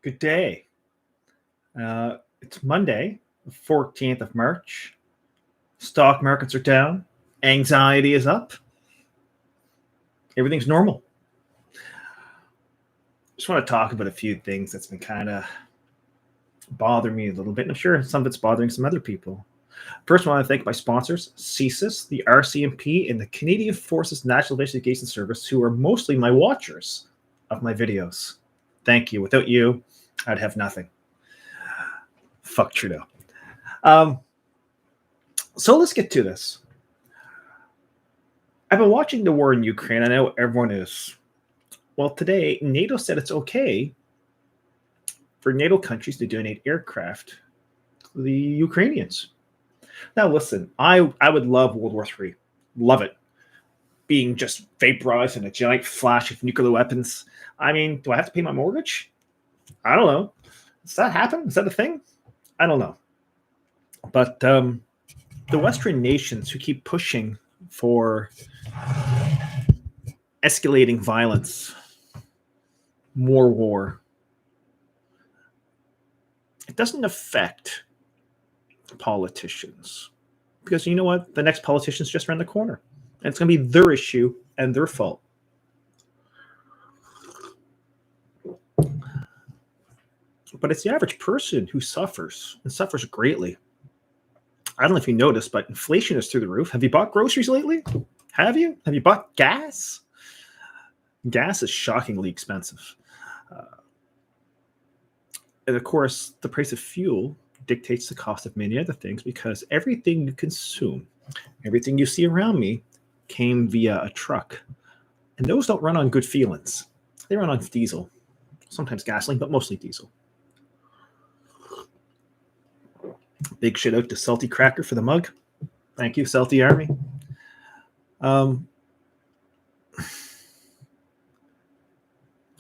Good day. It's Monday, the 14th of March. Stock markets are down. Anxiety is up. Everything's normal. Just want to talk about a few things that's been kind of bothering me a little bit. And I'm sure some of it's bothering some other people. First, I want to thank my sponsors, CSIS, the RCMP, and the Canadian Forces National Investigation Service, who are mostly my watchers of my videos. Thank you. Without you, I'd have nothing. Fuck Trudeau. So let's get to this. I've been watching the war in Ukraine. I know everyone is. Well, today, NATO said it's okay for NATO countries to donate aircraft to the Ukrainians. Now, listen, I would love World War III. Love it. Being just vaporized in a giant flash of nuclear weapons. I mean, do I have to pay my mortgage? I don't know. Does that happen? Is that a thing? I don't know. But the Western nations who keep pushing for escalating violence, more war, it doesn't affect politicians. Because you know what? The next politician's just around the corner. And it's going to be their issue and their fault. But it's the average person who suffers, and suffers greatly. I don't know if you noticed, but inflation is through the roof. Have you bought groceries lately? Have you? Have you bought gas? Gas is shockingly expensive. And of course, the price of fuel dictates the cost of many other things, because everything you consume, everything you see around me, came via a truck. And those don't run on good feelings. They run on diesel. Sometimes gasoline, but mostly diesel. Big shout out to Salty Cracker for the mug. Thank you, Salty Army. You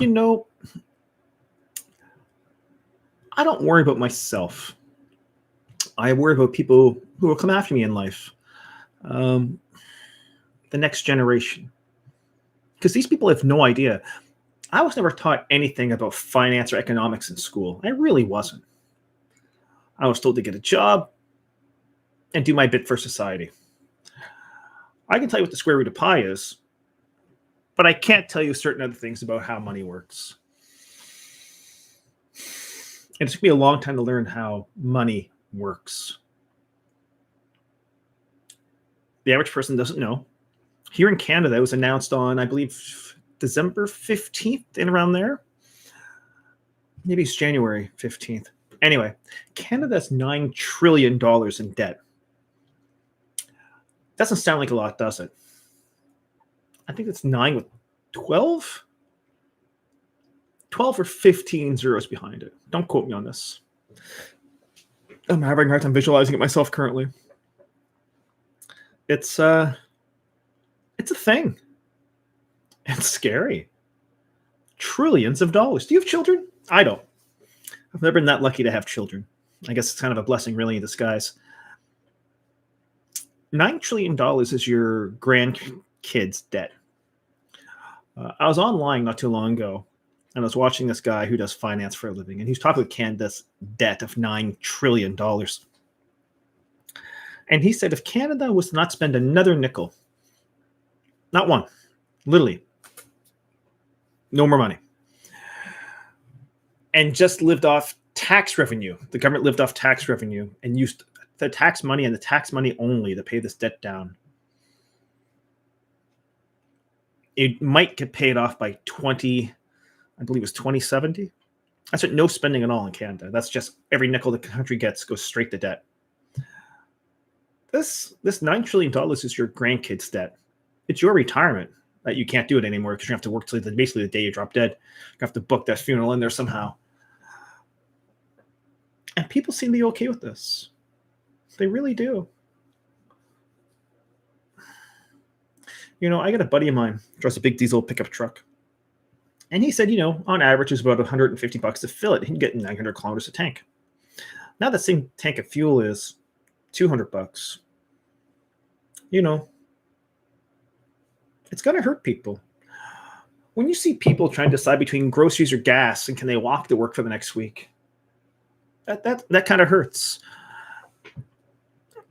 know, I don't worry about myself. I worry about people who will come after me in life. The next generation. Because these people have no idea. I was never taught anything about finance or economics in school. I really wasn't. I was told to get a job and do my bit for society. I can tell you what the square root of pi is, but I can't tell you certain other things about how money works. And it took me a long time to learn how money works. The average person doesn't know. Here in Canada, it was announced on, I believe, December 15th, and around there. Maybe it's January 15th. Anyway, Canada's $9 trillion in debt. Doesn't sound like a lot, does it? I think it's 9 with 12? 12 or 15 zeros behind it. Don't quote me on this. I'm having a hard time visualizing it myself currently. It's a thing. It's scary. Trillions of dollars. Do you have children? I don't. I've never been that lucky to have children. I guess it's kind of a blessing really in disguise. $9 trillion is your grandkids' debt. I was online not too long ago, and I was watching this guy who does finance for a living, and he's talking about Canada's debt of $9 trillion. And he said if Canada was to not spend another nickel, not one, literally, no more money, and just lived off tax revenue, the government lived off tax revenue and used the tax money and the tax money only to pay this debt down, it might get paid off by 20, I believe it was 2070. That's what no spending at all in Canada. That's just every nickel the country gets goes straight to debt. This $9 trillion is your grandkids' debt. It's your retirement that you can't do it anymore because you have to work till basically the day you drop dead. You have to book that funeral in there somehow. And people seem to be okay with this. They really do. You know, I got a buddy of mine who drives a big diesel pickup truck. And he said, you know, on average, it's about $150 to fill it. He'd get 900 kilometers a tank. Now that same tank of fuel is $200. You know, it's going to hurt people. When you see people trying to decide between groceries or gas and can they walk to work for the next week, that kind of hurts.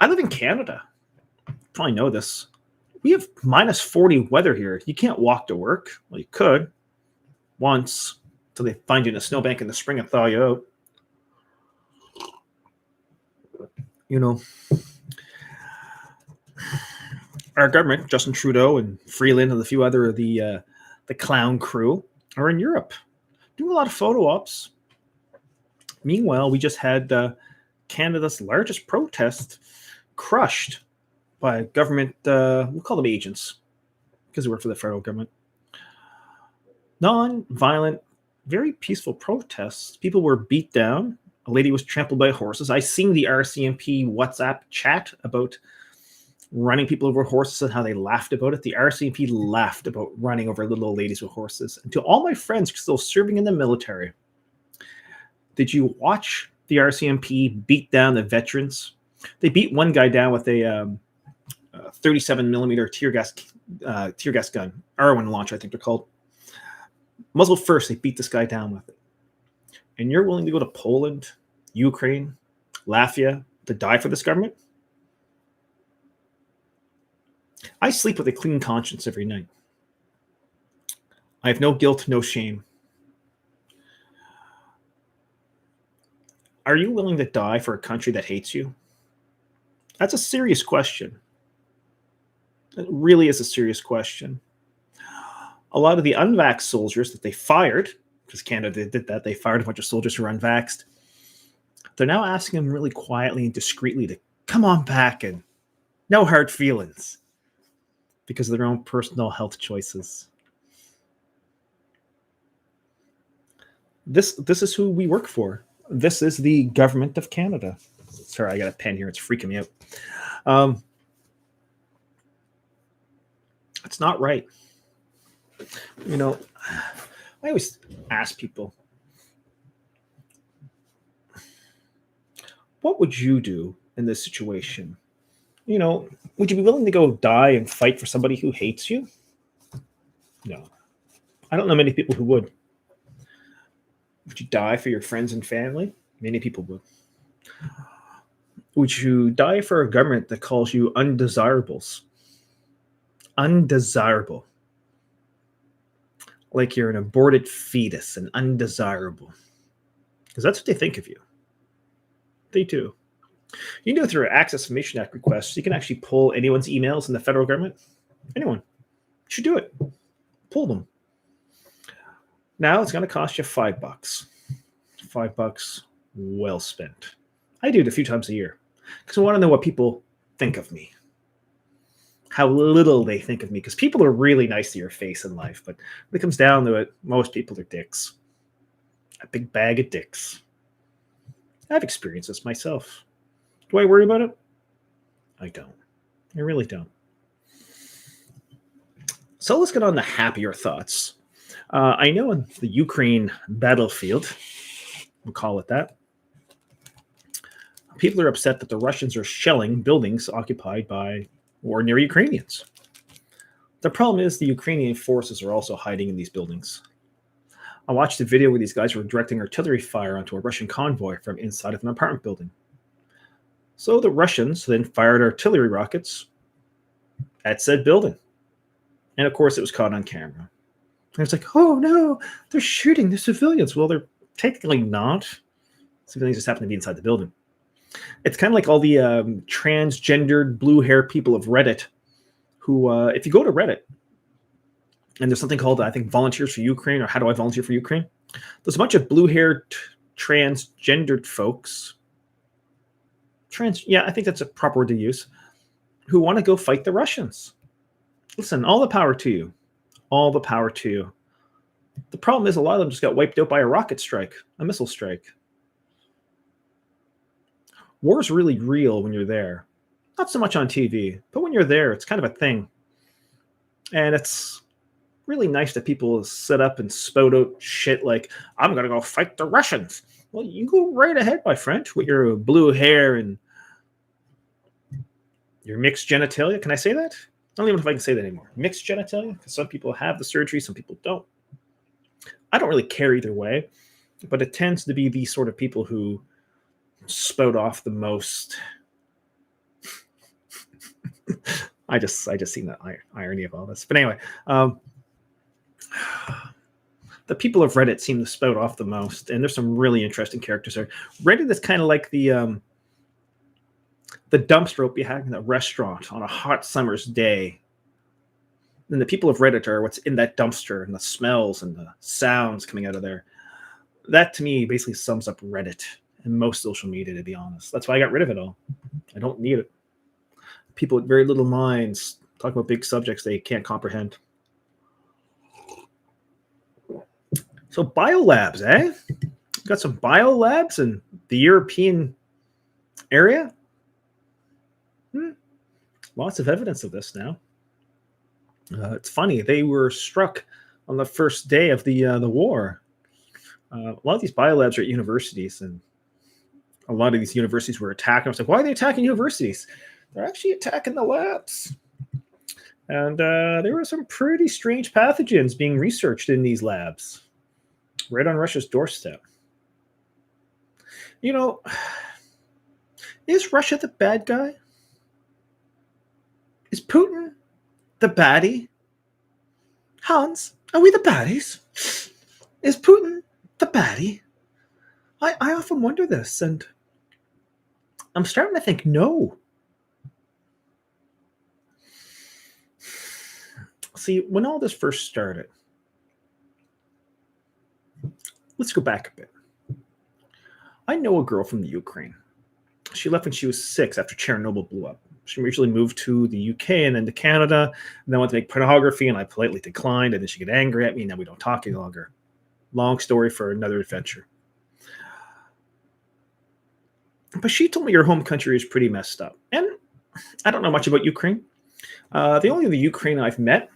I live in Canada. You probably know this. We have minus 40 weather here. You can't walk to work. Well, you could once until they find you in a snowbank in the spring and thaw you out. You know, our government, Justin Trudeau and Freeland and a few other of the clown crew, are in Europe doing a lot of photo ops. Meanwhile, we just had Canada's largest protest crushed by government, we'll call them agents, because they work for the federal government. Non-violent, very peaceful protests. People were beat down. A lady was trampled by horses. I seen the RCMP WhatsApp chat about running people over horses and how they laughed about it. The RCMP laughed about running over little old ladies with horses. And to all my friends still serving in the military, did you watch the RCMP beat down the veterans? They beat one guy down with a 37 millimeter tear gas gun, Irwin launcher, I think they're called. Muzzle first, they beat this guy down with it. And you're willing to go to Poland, Ukraine, Latvia to die for this government? I sleep with a clean conscience every night. I have no guilt, no shame. Are you willing to die for a country that hates you? That's a serious question. It really is a serious question. A lot of the unvaxxed soldiers that they fired, because Canada did that, they fired a bunch of soldiers who were unvaxxed. They're now asking them really quietly and discreetly to come on back and no hard feelings because of their own personal health choices. This is who we work for. This is the government of Canada. Sorry, I got a pen here. It's freaking me out. It's not right. You know, I always ask people, what would you do in this situation? You know, would you be willing to go die and fight for somebody who hates you? No. I don't know many people who would. Would you die for your friends and family? Many people would. Would you die for a government that calls you undesirables? Undesirable. Like you're an aborted fetus and undesirable. Because that's what they think of you. They do. You know, through Access Information Act requests, you can actually pull anyone's emails in the federal government. Anyone. You should do it. Pull them. Now it's going to cost you $5. $5 well spent. I do it a few times a year because I want to know what people think of me. How little they think of me, because people are really nice to your face in life, but when it comes down to it, most people are dicks. A big bag of dicks. I've experienced this myself. Do I worry about it? I don't. I really don't. So let's get on to happier thoughts. I know in the Ukraine battlefield, we'll call it that, people are upset that the Russians are shelling buildings occupied by ordinary Ukrainians. The problem is the Ukrainian forces are also hiding in these buildings. I watched a video where these guys were directing artillery fire onto a Russian convoy from inside of an apartment building. So the Russians then fired artillery rockets at said building. And of course, it was caught on camera. And it's like, oh no, they're shooting the civilians. Well, they're technically not. Civilians just happen to be inside the building. It's kind of like all the transgendered blue hair people of Reddit who, if you go to Reddit, and there's something called, I think, Volunteers for Ukraine, or How Do I Volunteer for Ukraine? There's a bunch of blue-haired transgendered folks, I think that's a proper word to use, who want to go fight the Russians. Listen, all the power to you. All the power to you. The problem is a lot of them just got wiped out by a rocket strike, a missile strike. War is really real when you're there. Not so much on TV, but when you're there, it's kind of a thing. And it's really nice that people sit up and spout out shit like, I'm going to go fight the Russians. Well, you go right ahead, my friend, with your blue hair and your mixed genitalia. Can I say that? don't even know if I can say that anymore. Mixed genitalia, because some people have the surgery, some people don't. I don't really care either way, but it tends to be these sort of people who spout off the most. I just seen the irony of all this. But anyway, the people of Reddit seem to spout off the most, and there's some really interesting characters there. Reddit is kind of like the dumpster rope you have in a restaurant on a hot summer's day. And the people of Reddit are what's in that dumpster and the smells and the sounds coming out of there. That to me basically sums up Reddit and most social media, to be honest. That's why I got rid of it all. I don't need it. People with very little minds talk about big subjects they can't comprehend. So biolabs, eh? Got some biolabs in the European area. Lots of evidence of this now. It's funny. They were struck on the first day of the war. A lot of these biolabs are at universities, and a lot of these universities were attacked. I was like, why are they attacking universities? They're actually attacking the labs. And there were some pretty strange pathogens being researched in these labs, right on Russia's doorstep. You know, is Russia the bad guy? Is Putin the baddie? Hans, are we the baddies? Is Putin the baddie? I often wonder this, and I'm starting to think no. See, when all this first started, let's go back a bit. I know a girl from the Ukraine. She left when she was 6 after Chernobyl blew up. She originally moved to the UK and then to Canada, and then went to make pornography, and I politely declined, and then she got angry at me, and now we don't talk any longer. Long story for another adventure. But she told me your home country is pretty messed up. And I don't know much about Ukraine. The only the Ukraine I've met,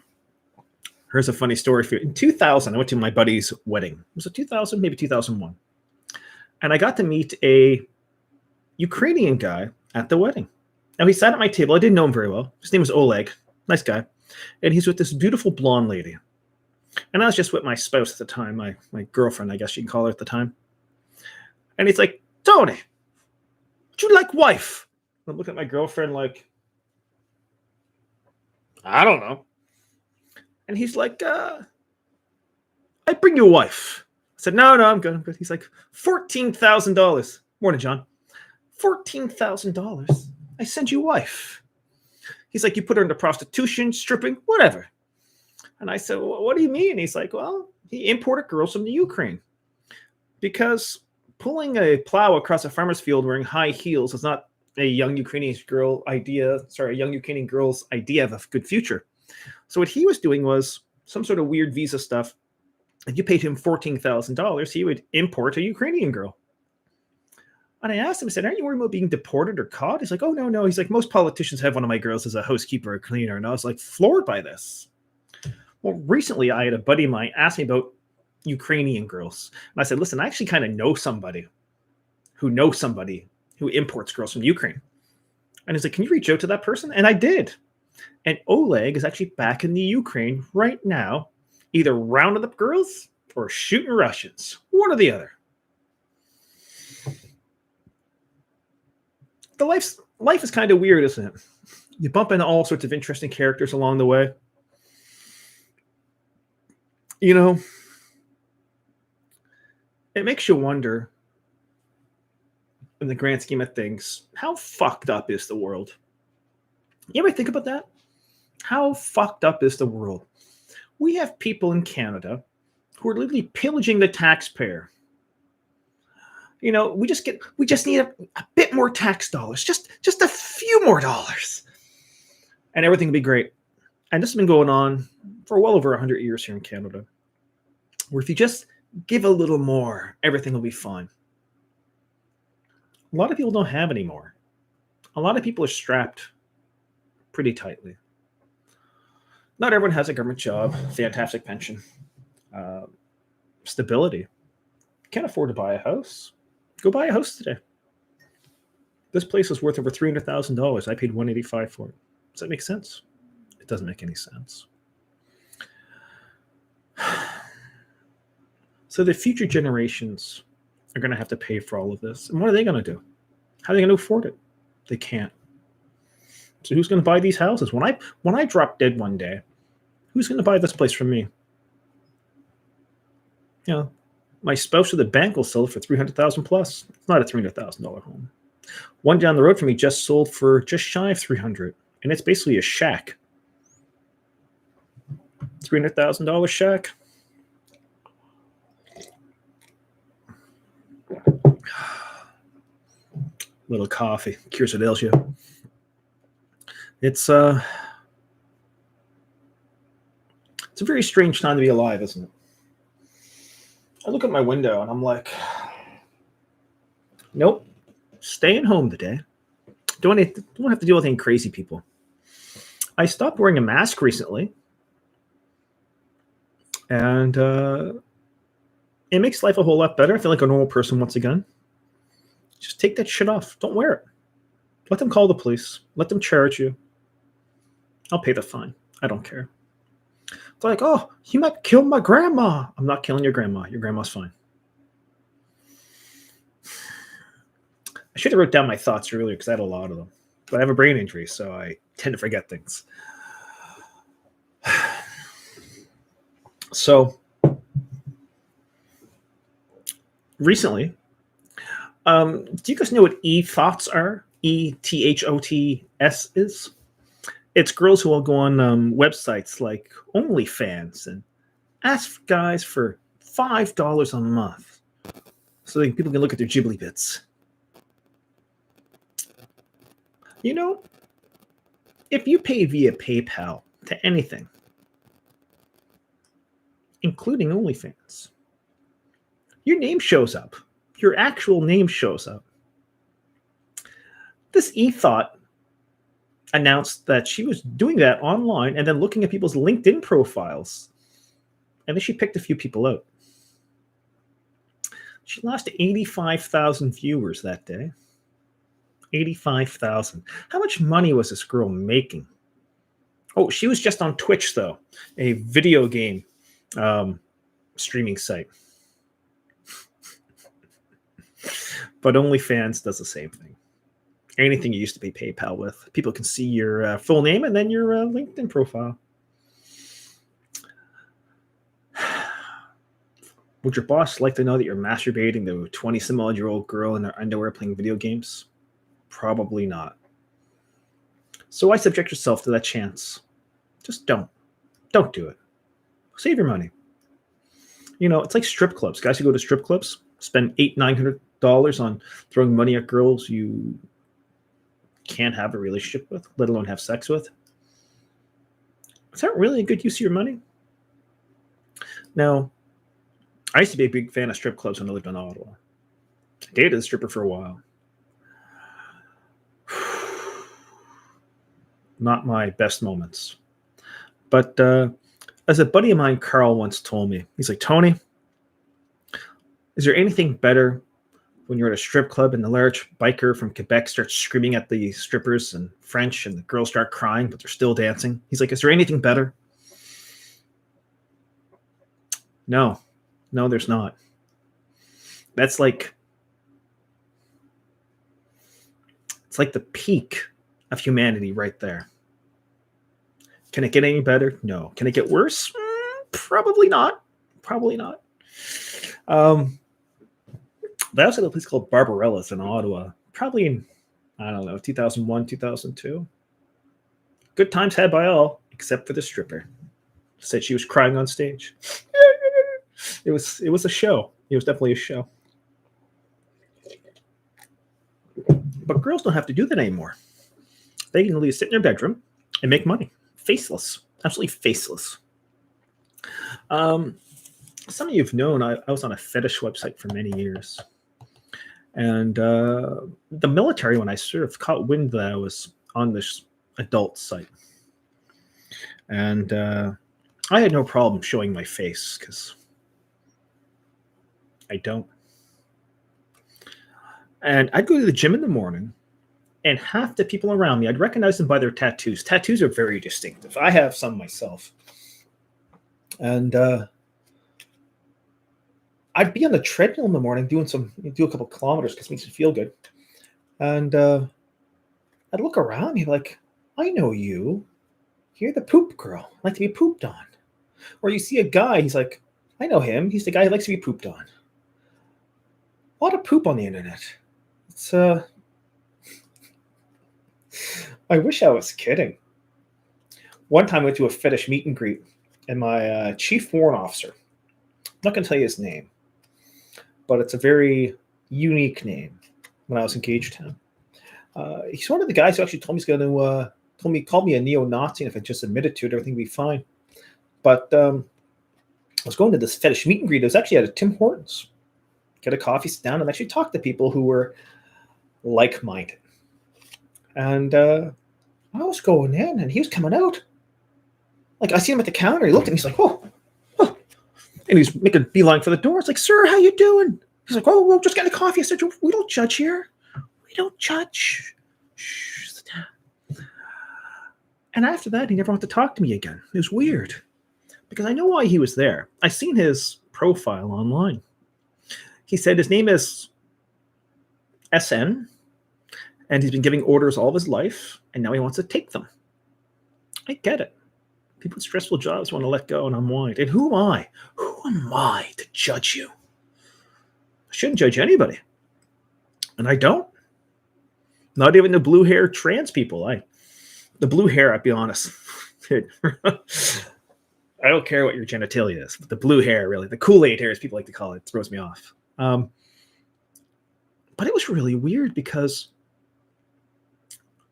here's a funny story for you. In 2000, I went to my buddy's wedding. Was it 2000? Maybe 2001. And I got to meet a Ukrainian guy at the wedding. Now, he sat at my table. I didn't know him very well. His name was Oleg. Nice guy. And he's with this beautiful blonde lady. And I was just with my spouse at the time, my girlfriend, I guess you can call her at the time. And he's like, Tony, would you like wife? I'm looking at my girlfriend like, I don't know. And he's like, I bring you a wife. I said, no, I'm good. He's like, $14,000. Morning, John. $14,000. I send you a wife. He's like, you put her into prostitution, stripping, whatever. And I said, well, what do you mean? He's like, well, he imported girls from the Ukraine. Because pulling a plow across a farmer's field wearing high heels is not a young Ukrainian girl's idea of a good future. So what he was doing was some sort of weird visa stuff. If you paid him $14,000, he would import a Ukrainian girl. And I asked him, I said, aren't you worried about being deported or caught? He's like, oh, no. He's like, most politicians have one of my girls as a housekeeper or cleaner. And I was like, floored by this. Well, recently I had a buddy of mine ask me about Ukrainian girls. And I said, listen, I actually kind of know somebody who imports girls from Ukraine. And he's like, can you reach out to that person? And I did. And Oleg is actually back in the Ukraine right now, either rounding up girls or shooting Russians. One or the other. The life is kind of weird, isn't it? You bump into all sorts of interesting characters along the way. You know, it makes you wonder, in the grand scheme of things, how fucked up is the world? You ever think about that? How fucked up is the world? We have people in Canada who are literally pillaging the taxpayer. You know, we just need a bit more tax dollars, just a few more dollars, and everything will be great. And this has been going on for well over 100 years here in Canada, where if you just give a little more, everything will be fine. A lot of people don't have any more. A lot of people are strapped pretty tightly. Not everyone has a government job, fantastic pension, stability. Can't afford to buy a house. Go buy a house today. This place is worth over $300,000. I paid $185 for it. Does that make sense? It doesn't make any sense. So the future generations are going to have to pay for all of this. And what are they going to do? How are they going to afford it? They can't. So who's going to buy these houses? When I drop dead one day, who's going to buy this place from me? You know, my spouse or the bank will sell it for $300,000 plus. It's not a $300,000 home. One down the road from me just sold for just shy of $300,000, and it's basically a shack. $300,000 shack. Little coffee cures what ails you. It's a very strange time to be alive, isn't it? I look at my window and I'm like, nope, staying home today. Don't have to deal with any crazy people. I stopped wearing a mask recently, and it makes life a whole lot better. I feel like a normal person once again. Just take that shit off. Don't wear it. Let them call the police. Let them charge you. I'll pay the fine. I don't care. It's like, oh, you might kill my grandma. I'm not killing your grandma. Your grandma's fine. I should have wrote down my thoughts earlier because I had a lot of them. But I have a brain injury, so I tend to forget things. So, recently, do you guys know what Ethoughts are? Ethoughts is? It's girls who will go on websites like OnlyFans and ask guys for $5 a month so that people can look at their Ghibli bits. You know, if you pay via PayPal to anything, including OnlyFans, your name shows up. Your actual name shows up. This Ethought announced that she was doing that online and then looking at people's LinkedIn profiles. And then she picked a few people out. She lost 85,000 viewers that day. 85,000. How much money was this girl making? Oh, she was just on Twitch, though, a video game streaming site. But OnlyFans does the same thing. Anything you used to pay PayPal with, people can see your full name and then your LinkedIn profile. Would your boss like to know that you're masturbating to a 20-some-odd-year-old girl in their underwear playing video games? Probably not. So why subject yourself to that chance? Just don't. Don't do it. Save your money. You know, it's like strip clubs. Guys who go to strip clubs spend $800-900 on throwing money at girls you can't have a relationship with, let alone have sex with. Is that really a good use of your money? Now, I used to be a big fan of strip clubs when I lived in Ottawa. I dated a stripper for a while. Not my best moments. But as a buddy of mine, Carl, once told me, he's like, Tony, is there anything better when you're at a strip club and the large biker from Quebec starts screaming at the strippers in French and the girls start crying, but they're still dancing? He's like, is there anything better? No, there's not. That's like, it's like the peak of humanity right there. Can it get any better? No. Can it get worse? Probably not. Probably not. They also had a place called Barbarella's in Ottawa, probably in, I don't know, 2001, 2002. Good times had by all, except for the stripper. Said she was crying on stage. It was a show. It was definitely a show. But girls don't have to do that anymore. They can literally sit in their bedroom and make money. Faceless. Absolutely faceless. Some of you have known I was on a fetish website for many years. And the military, when I sort of caught wind that I was on this adult site. And I had no problem showing my face because I don't. And I'd go to the gym in the morning And half the people around me, I'd recognize them by their tattoos. Tattoos are very distinctive. I have some myself. And I'd be on the treadmill in the morning do a couple kilometers because it makes me feel good. And I'd look around and be like, I know you. You're the poop girl. I like to be pooped on. Or you see a guy, he's like, I know him. He's the guy who likes to be pooped on. A lot of poop on the internet. It's I wish I was kidding. One time I went to a Fetish meet and greet, and my chief warrant officer, I'm not going to tell you his name, but it's a very unique name when I was engaged to him. He's one of the guys who actually told me he's going to called me a neo-Nazi, and if I just admitted to it, everything would be fine. But I was going to this Fetish meet and greet. It was actually at a Tim Hortons. Get a coffee, sit down, and actually talk to people who were like-minded. And I was going in, and he was coming out. Like, I see him at the counter. He looked at me. He's like, "Oh," and he's making a beeline for the door. It's like, "Sir, how you doing?" He's like, "Oh, we're just getting a coffee." I said, "We don't judge here. We don't judge." Shh, sit down. And after that, he never wanted to talk to me again. It was weird because I know why he was there. I seen his profile online. He said his name is SN, and he's been giving orders all of his life, and now he wants to take them. I get it. People with stressful jobs want to let go and unwind. And who am I? Who am I to judge you? I shouldn't judge anybody. And I don't. Not even the blue hair trans people. The blue hair, I'll be honest. I don't care what your genitalia is, but the blue hair, really, the Kool-Aid hair, as people like to call it, throws me off. But it was really weird because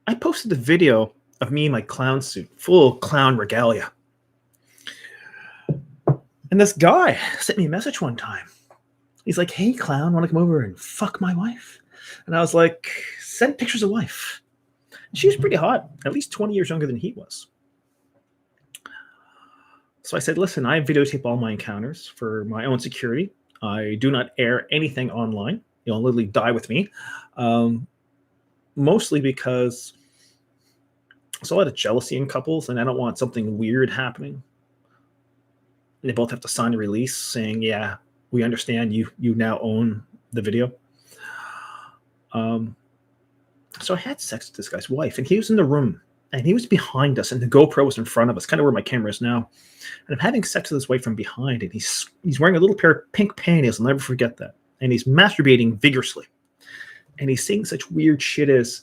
I posted a video of me in my clown suit, full clown regalia. And this guy sent me a message one time. He's like, "Hey, clown, want to come over and fuck my wife?" And I was like, "Send pictures of wife." And she was pretty hot, at least 20 years younger than he was. So I said, "Listen, I videotape all my encounters for my own security. I do not air anything online. You'll literally die with me." Mostly because there's a lot of jealousy in couples, and I don't want something weird happening. They both have to sign a release saying, "Yeah, we understand you now own the video." So I had sex with this guy's wife, and he was in the room, and he was behind us, and the GoPro was in front of us, kind of where my camera is now. And I'm having sex with his wife from behind, and he's wearing a little pair of pink panties. I'll never forget that. And he's masturbating vigorously. And he's saying such weird shit as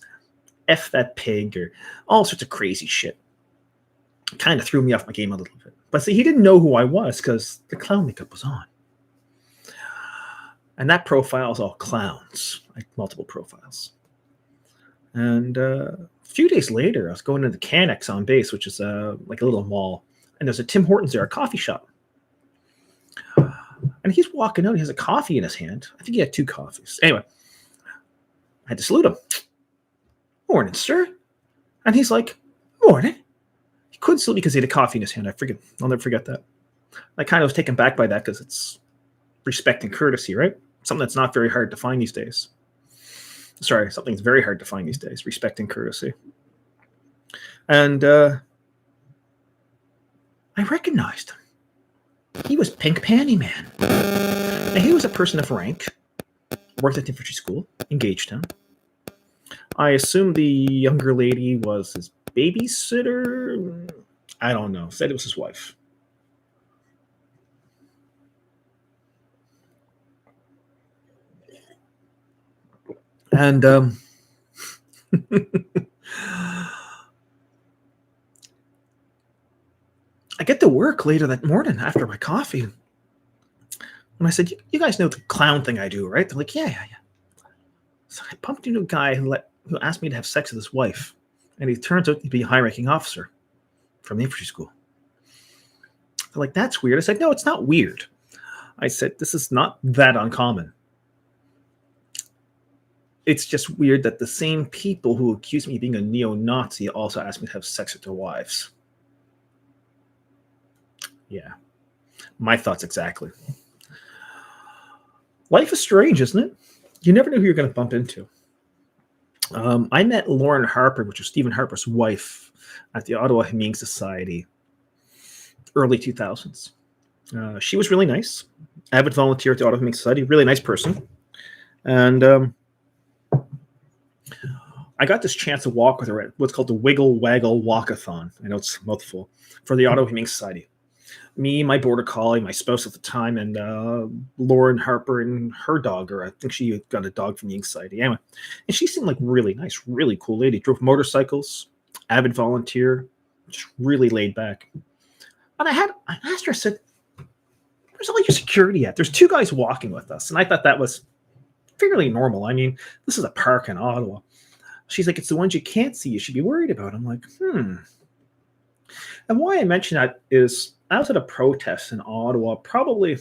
"F that pig," or all sorts of crazy shit. Kind of threw me off my game a little bit. But see, he didn't know who I was because the clown makeup was on. And that profile is all clowns, like multiple profiles. And a few days later, I was going into the Canex on base, which is like a little mall. And there's a Tim Hortons there, a coffee shop. And he's walking out. He has a coffee in his hand. I think he had 2 coffees. Anyway, I had to salute him. "Morning, sir." And he's like, "Morning." He couldn't salute me because he had a coffee in his hand. I'll never forget that. I kind of was taken back by that because it's respect and courtesy, right? Something that's not very hard to find these days. Sorry, something's very hard to find these days, respect and courtesy. And I recognized him. He was Pink Panty Man. Now, he was a person of rank, worked at infantry school, engaged him. I assume the younger lady was his babysitter. I don't know. Said it was his wife. And I get to work later that morning after my coffee. And I said, you guys know the clown thing I do, right? They're like, yeah. So I bumped into a guy who asked me to have sex with his wife. And he turns out to be a high-ranking officer from the infantry school. They're like, "That's weird." I said, "No, it's not weird." I said, "This is not that uncommon. It's just weird that the same people who accuse me of being a neo-Nazi also ask me to have sex with their wives." Yeah. My thoughts exactly. Life is strange, isn't it? You never know who you're going to bump into. I met Lauren Harper, which is Stephen Harper's wife, at the Ottawa Humane Society, early 2000s. She was really nice. Avid volunteer at the Ottawa Humane Society, really nice person. And I got this chance to walk with her at what's called the Wiggle Waggle Walkathon. I know it's a mouthful, for the Ottawa Humane Society. Me, my border collie, my spouse at the time, and Lauren Harper and her dog, or I think she got a dog from the Society. Anyway, and she seemed like really nice, really cool lady. Drove motorcycles, avid volunteer, just really laid back. And I asked her, I said, "Where's all your security at? There's two guys walking with us," and I thought that was fairly normal. I mean, this is a park in Ottawa. She's like, "It's the ones you can't see you should be worried about." I'm like, And why I mention that is I was at a protest in Ottawa probably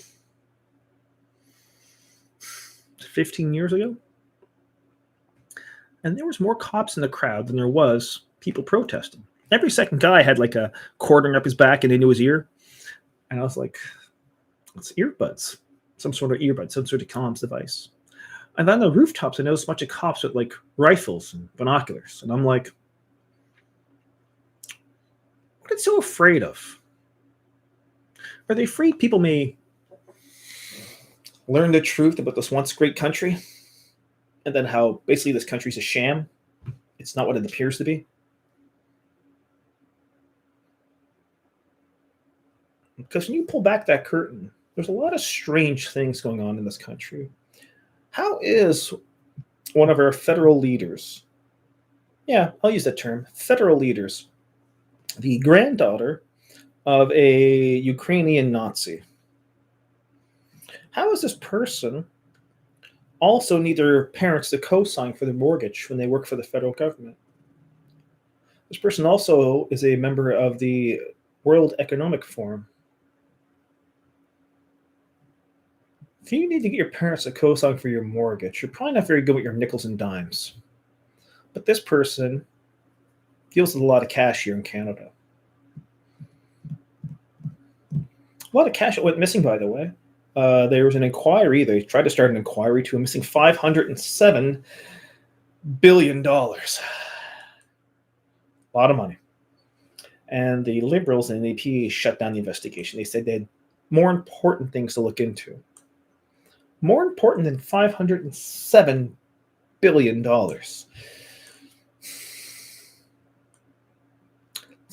15 years ago. And there was more cops in the crowd than there was people protesting. Every second guy had like a cordon up his back and into his ear. And I was like, it's earbuds, some sort of earbud, some sort of comms device. And then the rooftops, I noticed a bunch of cops with like rifles and binoculars. And I'm like, what are they so afraid of? Are they afraid people may learn the truth about this once great country? And then how basically this country's a sham? It's not what it appears to be? Because when you pull back that curtain, there's a lot of strange things going on in this country. How is one of our federal leaders, yeah, I'll use that term, federal leaders, the granddaughter of a Ukrainian Nazi? How is this person also need their parents to co-sign for their mortgage when they work for the federal government? This person also is a member of the World Economic Forum. If you need to get your parents to co-sign for your mortgage, you're probably not very good with your nickels and dimes. But this person deals with a lot of cash here in Canada. A lot of cash went missing, by the way. There was an inquiry. They tried to start an inquiry to a missing $507 billion. A lot of money. And the Liberals and the NDP shut down the investigation. They said they had more important things to look into. More important than $507 billion. That's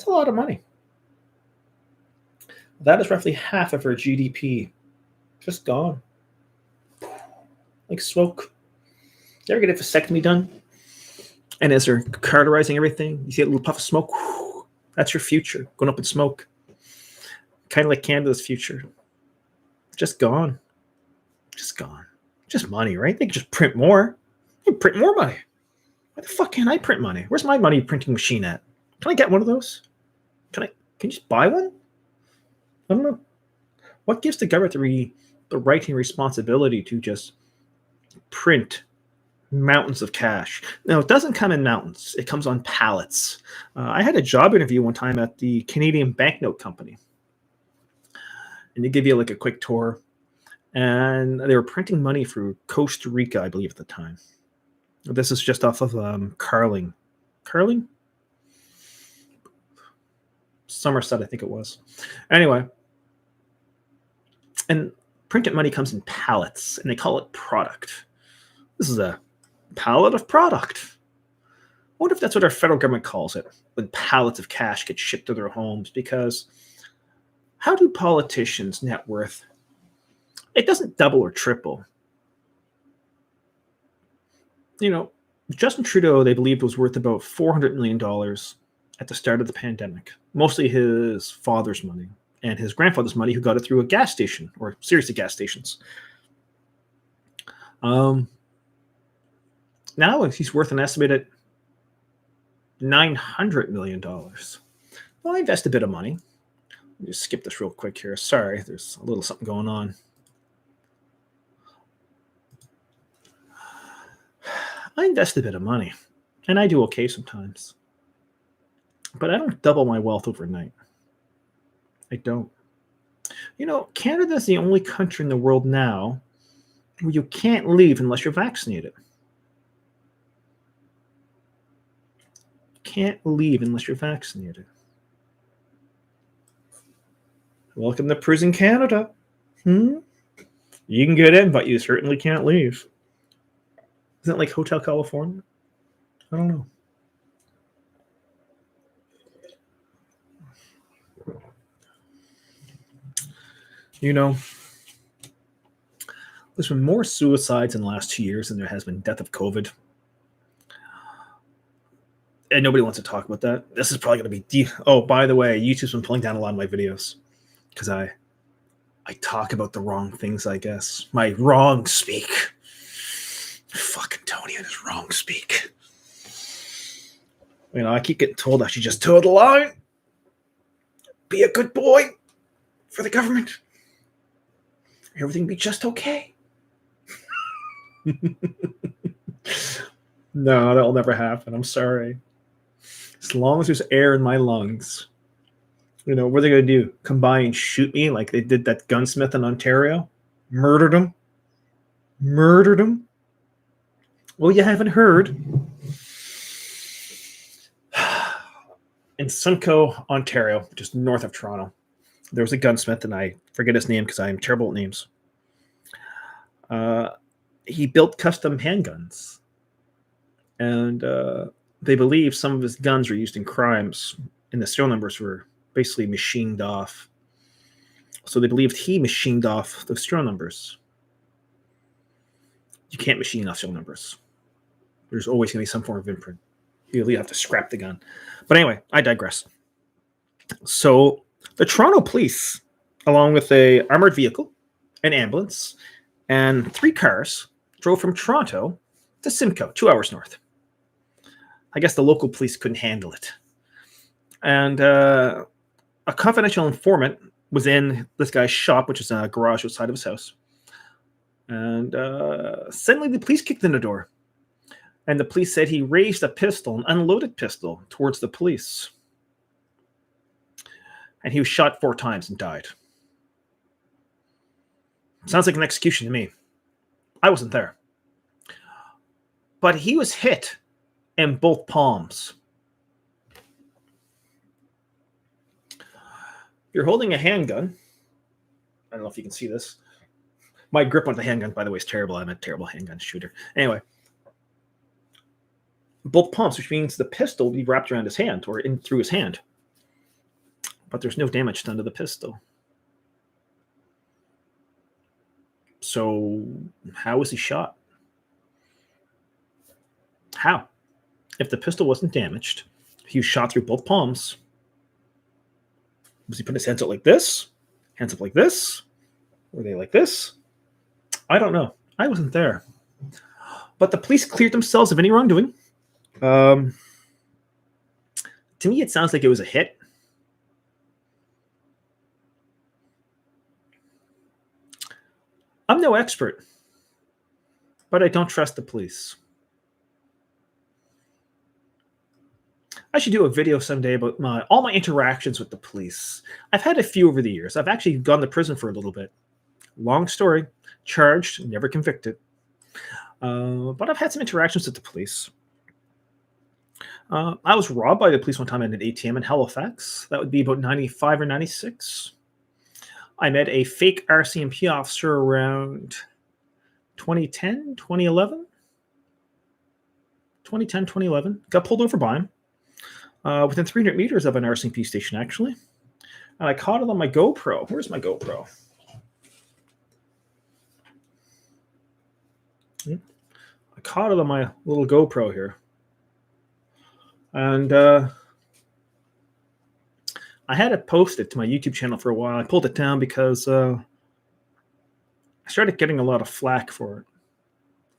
a lot of money. That is roughly half of our GDP. Just gone. Like smoke. You ever get a vasectomy done? And as they're cauterizing everything, you see a little puff of smoke. Whew, that's your future, going up in smoke. Kind of like Canada's future. Just gone. Just gone. Just money, right? They could just print more. They print more money. Why the fuck can't I print money? Where's my money printing machine at? Can I get one of those? Can you just buy one? I don't know. What gives the government the right and responsibility to just print mountains of cash? Now, it doesn't come in mountains. It comes on pallets. I had a job interview one time at the Canadian Banknote Company. And they give you like a quick tour. And they were printing money for Costa Rica, I believe, at the time. This is just off of Carling. Carling? Somerset, I think it was. Anyway. And printed money comes in pallets, and they call it product. This is a pallet of product. I wonder if that's what our federal government calls it, when pallets of cash get shipped to their homes, because how do politicians' net worth, it doesn't double or triple. You know, Justin Trudeau, they believed, was worth about $400 million at the start of the pandemic, mostly his father's money and his grandfather's money, who got it through a gas station or a series of gas stations. Now he's worth an estimated $900 million. Well, I invest a bit of money. Let me just skip this real quick here. Sorry, there's a little something going on. I invest a bit of money, and I do okay sometimes. But I don't double my wealth overnight. I don't. You know, Canada is the only country in the world now where you can't leave unless you're vaccinated. can't leave unless you're vaccinated. Welcome to prison Canada. You can get in, but you certainly can't leave. Isn't it like Hotel California? I don't know. You know, there's been more suicides in the last 2 years than there has been death of COVID. And nobody wants to talk about that. This is probably going to be deep. Oh, by the way, YouTube's been pulling down a lot of my videos because I talk about the wrong things, I guess. My wrong speak. Fucking Tony and his wrong speak. You know, I keep getting told I should just toe the line. Be a good boy for the government. Everything be just okay. No, that'll never happen. I'm sorry. As long as there's air in my lungs. You know, what are they going to do? Come by and shoot me like they did that gunsmith in Ontario? Murdered him? Murdered him? Well, you haven't heard. In Simcoe, Ontario, just north of Toronto, there was a gunsmith, and I forget his name because I am terrible at names. He built custom handguns. And they believe some of his guns were used in crimes, and the serial numbers were basically machined off. So they believed he machined off the serial numbers. You can't machine off serial numbers. There's always going to be some form of imprint. You have to scrap the gun. But anyway, I digress. So the Toronto police, along with an armored vehicle, an ambulance, and 3 cars, drove from Toronto to Simcoe, 2 hours north. I guess the local police couldn't handle it. And a confidential informant was in this guy's shop, which is a garage outside of his house. And suddenly the police kicked in the door. And the police said he raised a pistol, an unloaded pistol, towards the police. And he was shot 4 times and died. Sounds like an execution to me. I wasn't there. But he was hit in both palms. You're holding a handgun. I don't know if you can see this. My grip on the handgun, by the way, is terrible. I'm a terrible handgun shooter. Anyway. Both palms, which means the pistol will be wrapped around his hand or in through his hand. But there's no damage done to the pistol. So how was he shot? How? If the pistol wasn't damaged, he was shot through both palms. Was he putting his hands up like this? Hands up like this? Were they like this? I don't know. I wasn't there. But the police cleared themselves of any wrongdoing. To me, it sounds like it was a hit. I'm no expert, but I don't trust the police. I should do a video someday about all my interactions with the police. I've had a few over the years. I've actually gone to prison for a little bit. Long story. Charged, never convicted. But I've had some interactions with the police. I was robbed by the police one time at an ATM in Halifax. That would be about 95 or 96. I met a fake RCMP officer around 2010, 2011. 2010, 2011. Got pulled over by him. Within 300 meters of an RCMP station, actually. And I caught it on my GoPro. Where's my GoPro? I caught it on my little GoPro here. And I had it posted to my YouTube channel for a while. I pulled it down because I started getting a lot of flack for it.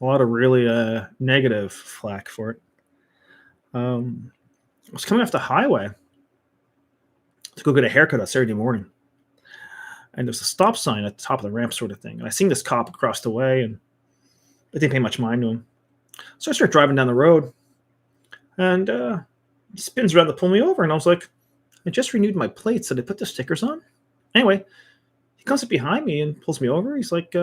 A lot of really negative flack for it. I was coming off the highway to go get a haircut on Saturday morning. And there's a stop sign at the top of the ramp sort of thing. And I seen this cop across the way, and I didn't pay much mind to him. So I start driving down the road. And he spins around to pull me over. And I was like, I just renewed my plates. Did I put the stickers on? Anyway, he comes up behind me and pulls me over. He's like,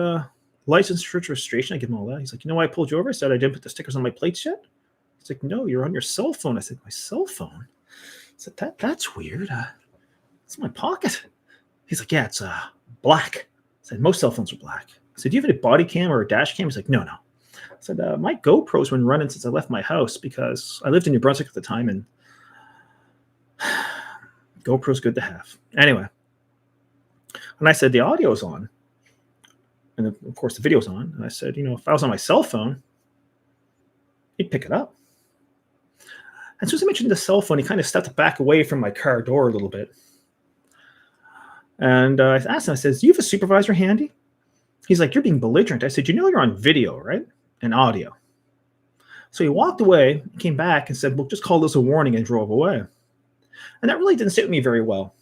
license, registration. I give him all that. He's like, you know why I pulled you over? I said I didn't put the stickers on my plates yet. He's like, no, you're on your cell phone. I said, my cell phone? I said, that's weird. It's in my pocket. He's like, yeah, it's black. I said, most cell phones are black. I said, do you have a body cam or a dash cam? He's like, no. I said, my GoPro's been running since I left my house because I lived in New Brunswick at the time, and GoPro's good to have. Anyway, and I said, the audio's on. And of course, the video's on. And I said, if I was on my cell phone, he'd pick it up. And as soon as I mentioned the cell phone, he kind of stepped back away from my car door a little bit. And I asked him, I said, do you have a supervisor handy? He's like, you're being belligerent. I said, you're on video, right? And audio. So he walked away, came back and said, well, just call this a warning, and drove away. And that really didn't sit with me very well.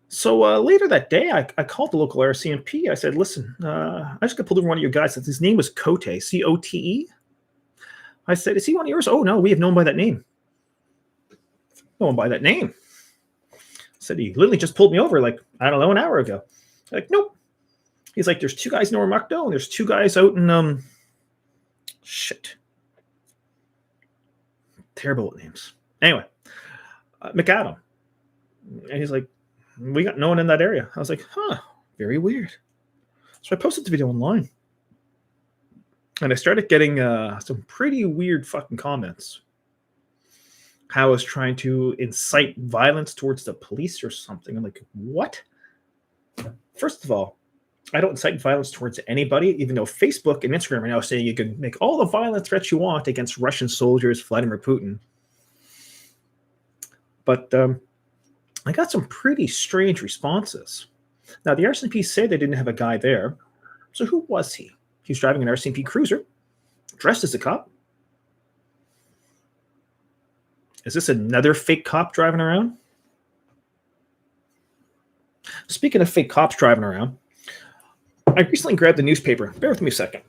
So later that day, I called the local RCMP. I said, listen, I just got pulled over one of your guys. His name was Cote, C-O-T-E. I said, is he one of yours? Oh, no, we have no one by that name. No one by that name. I said, he literally just pulled me over like, I don't know, an hour ago. Like, nope. He's like, there's 2 guys in Ormuckdo, and there's 2 guys out in, shit. Terrible with names. Anyway, McAdam. And he's like, we got no one in that area. I was like, very weird. So I posted the video online. And I started getting some pretty weird fucking comments. How I was trying to incite violence towards the police or something. I'm like, what? First of all, I don't incite violence towards anybody, even though Facebook and Instagram are now saying you can make all the violent threats you want against Russian soldiers, Vladimir Putin. But I got some pretty strange responses. Now, the RCMP say they didn't have a guy there. So who was he? He was driving an RCMP cruiser, dressed as a cop. Is this another fake cop driving around? Speaking of fake cops driving around, I recently grabbed the newspaper. Bear with me a second.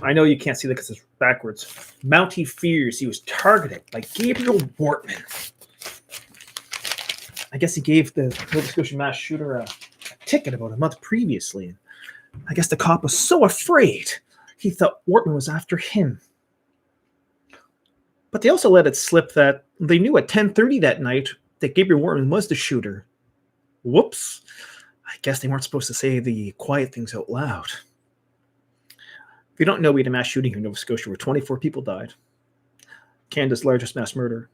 I know you can't see that because it's backwards. Mountie fears he was targeted by Gabriel Wortman. I guess he gave the Nova Scotia mass shooter a ticket about a month previously. I guess the cop was so afraid he thought Wortman was after him. But they also let it slip that they knew at 10:30 that night that Gabriel Wortman was the shooter. Whoops. I guess they weren't supposed to say the quiet things out loud. If you don't know, we had a mass shooting here in Nova Scotia where 24 people died. Canada's largest mass murder.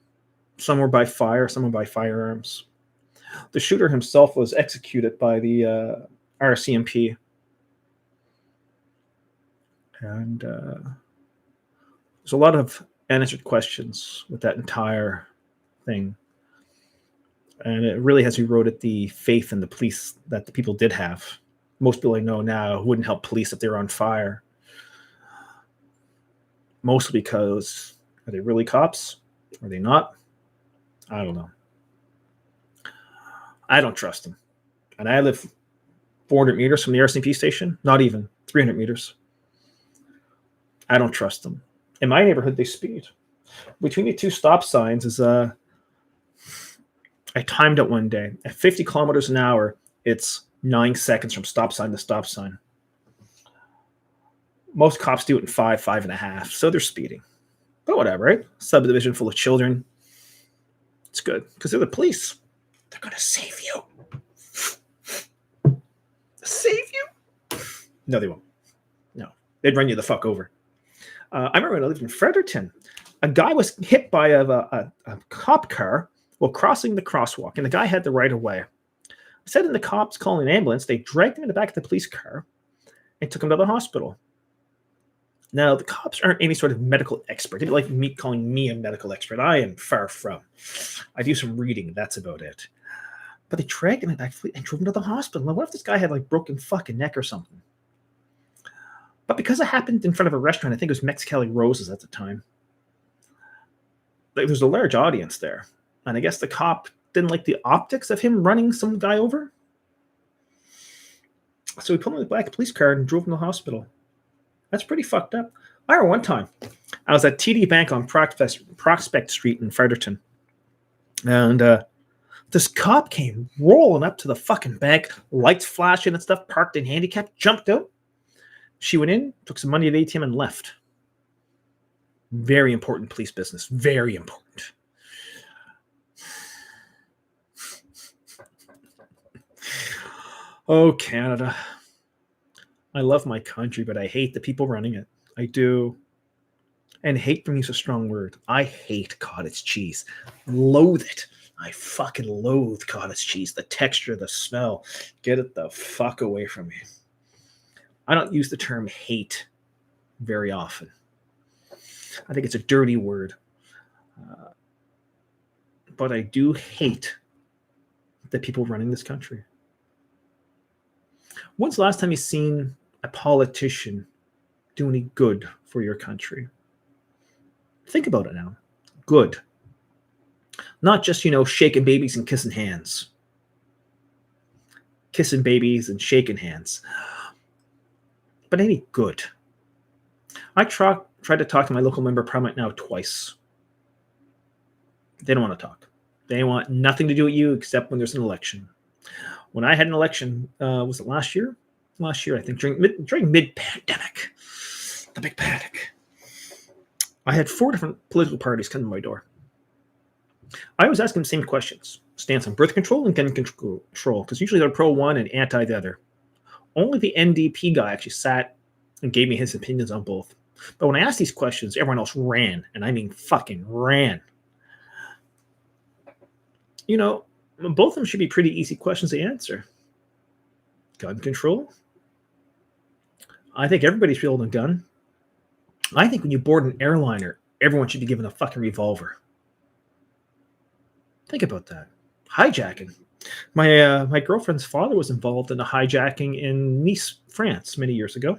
Some were by fire, some were by firearms. The shooter himself was executed by the RCMP. And there's a lot of unanswered questions with that entire thing. And it really has eroded the faith in the police that the people did have. Most people I know now wouldn't help police if they were on fire. Mostly because, are they really cops? Are they not? I don't know. I don't trust them. And I live 400 meters from the RCMP station. Not even 300 meters. I don't trust them. In my neighborhood, they speed. Between the 2 stop signs is, I timed it one day. At 50 kilometers an hour, it's 9 seconds from stop sign to stop sign. Most cops do it in 5.5. So they're speeding. But whatever, right? Subdivision full of children. It's good. Because they're the police. They're going to save you. Save you? No, they won't. No. They'd run you the fuck over. I remember when I lived in Fredericton. A guy was hit by a cop car while crossing the crosswalk. And the guy had the right of way. Instead of the cops calling an ambulance, they dragged him in the back of the police car and took him to the hospital. Now, the cops aren't any sort of medical expert. They'd like me calling me a medical expert. I am far from. I do some reading. That's about it. But they dragged him back and drove him to the hospital. Now, what if this guy had like broken fucking neck or something? But because it happened in front of a restaurant, I think it was Mexicali Roses at the time. There's a large audience there. And I guess the cop didn't like the optics of him running some guy over. So he put him in the black police car and drove him to the hospital. That's pretty fucked up. I remember one time, I was at TD Bank on Prospect Street in Fredericton. And the This cop came rolling up to the fucking bank, lights flashing and stuff, parked in handicap, jumped out. She went in, took some money at the ATM, and left. Very important police business. Very important. Oh, Canada. I love my country, but I hate the people running it. I do. And hate for me is a strong word. I hate cottage cheese. Loathe it. I fucking loathe cottage cheese. The texture, the smell. Get it the fuck away from me. I don't use the term hate very often. I think it's a dirty word. But I do hate the people running this country. When's the last time you've seen a politician do any good for your country? Think about it now. Good. Not just, shaking babies and kissing hands. Kissing babies and shaking hands. But any good. I tried to talk to my local member of parliament now twice. They don't want to talk. They want nothing to do with you except when there's an election. When I had an election, was it last year? Last year, I think, during mid-pandemic. The big panic. I had 4 different political parties come to my door. I was asking the same questions. Stance on birth control and gun control, because usually they're pro one and anti the other. Only the NDP guy actually sat and gave me his opinions on both. But when I asked these questions, everyone else ran, and I mean fucking ran. Both of them should be pretty easy questions to answer. Gun control? I think everybody should hold a gun. I think when you board an airliner, everyone should be given a fucking revolver. Think about that. Hijacking. My girlfriend's father was involved in a hijacking in Nice, France, many years ago,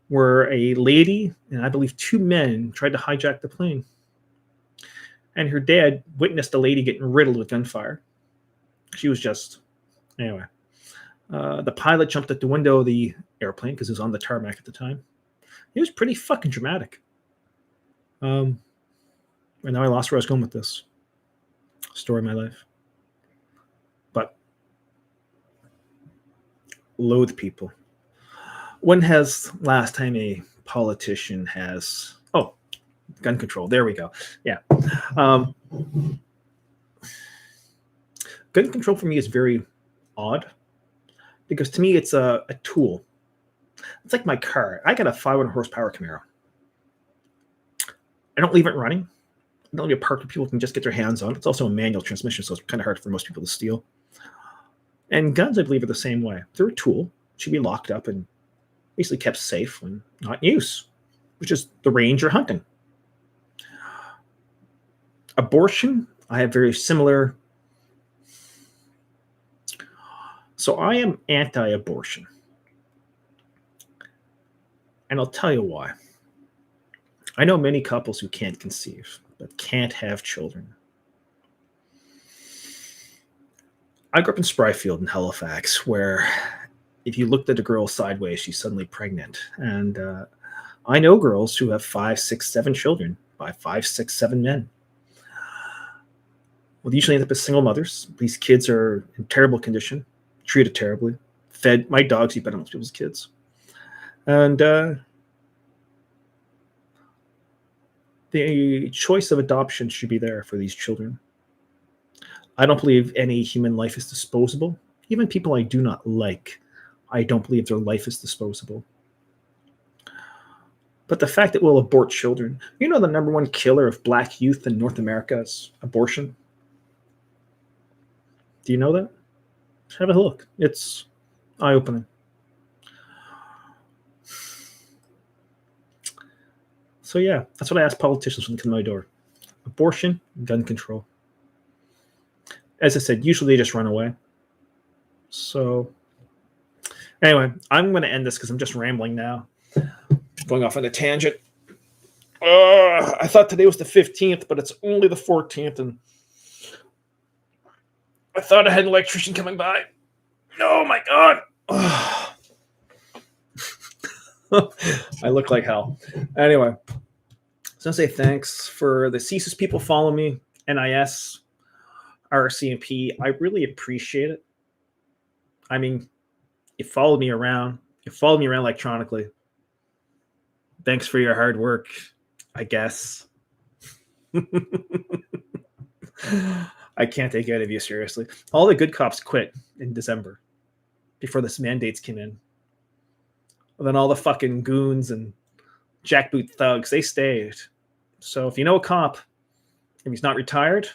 where a lady and I believe 2 men tried to hijack the plane. And her dad witnessed a lady getting riddled with gunfire. She was anyway. The pilot jumped at the window of the airplane because it was on the tarmac at the time. It was pretty fucking dramatic. And now I lost where I was going with this. Story of my life. But loathe people. When has last time a politician has... Oh, gun control. There we go. Yeah. Gun control for me is very odd. Because to me, it's a tool. It's like my car. I got a 500 horsepower Camaro. I don't leave it running. I don't leave it parked where people can just get their hands on. It's also a manual transmission, so it's kind of hard for most people to steal. And guns, I believe, are the same way. They're a tool. Should be locked up and basically kept safe when not in use, which is the range you're hunting. Abortion, I have very similar. So I am anti-abortion. And I'll tell you why. I know many couples who can't conceive, but can't have children. I grew up in Spryfield in Halifax, where if you looked at a girl sideways, she's suddenly pregnant. And I know girls who have 5, 6, 7 children by 5, 6, 7 men. Well, they usually end up as single mothers. These kids are in terrible condition, treated terribly, fed. My dogs eat better than most people's kids. And the choice of adoption should be there for these children. I don't believe any human life is disposable. Even people I do not like, I don't believe their life is disposable. But the fact that we'll abort children, the number one killer of black youth in North America is abortion. Do you know that? Have a look. It's eye-opening. So yeah, that's what I ask politicians when they come to my door. Abortion, gun control. As I said, usually they just run away. So anyway, I'm going to end this because I'm just rambling now. Going off on a tangent. I thought today was the 15th, but it's only the 14th, and I thought I had an electrician coming by. Oh my God. I look like hell. Anyway, so I say thanks for the CSIS people follow me, NIS. RCMP, I really appreciate it. I mean, you followed me around. You followed me around electronically. Thanks for your hard work, I guess. I can't take any of you seriously. All the good cops quit in December before this mandates came in. And then all the fucking goons and jackboot thugs, they stayed. So if you know a cop, if he's not retired,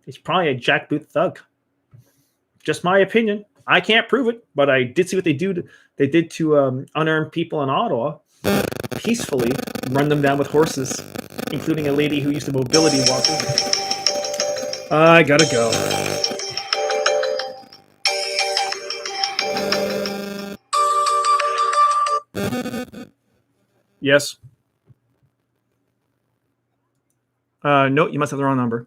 he's probably a jackboot thug. Just my opinion. I can't prove it, but I did see what they did to unarmed people in Ottawa. Peacefully run them down with horses, including a lady who used a mobility walker. I gotta go. Yes. No, you must have the wrong number.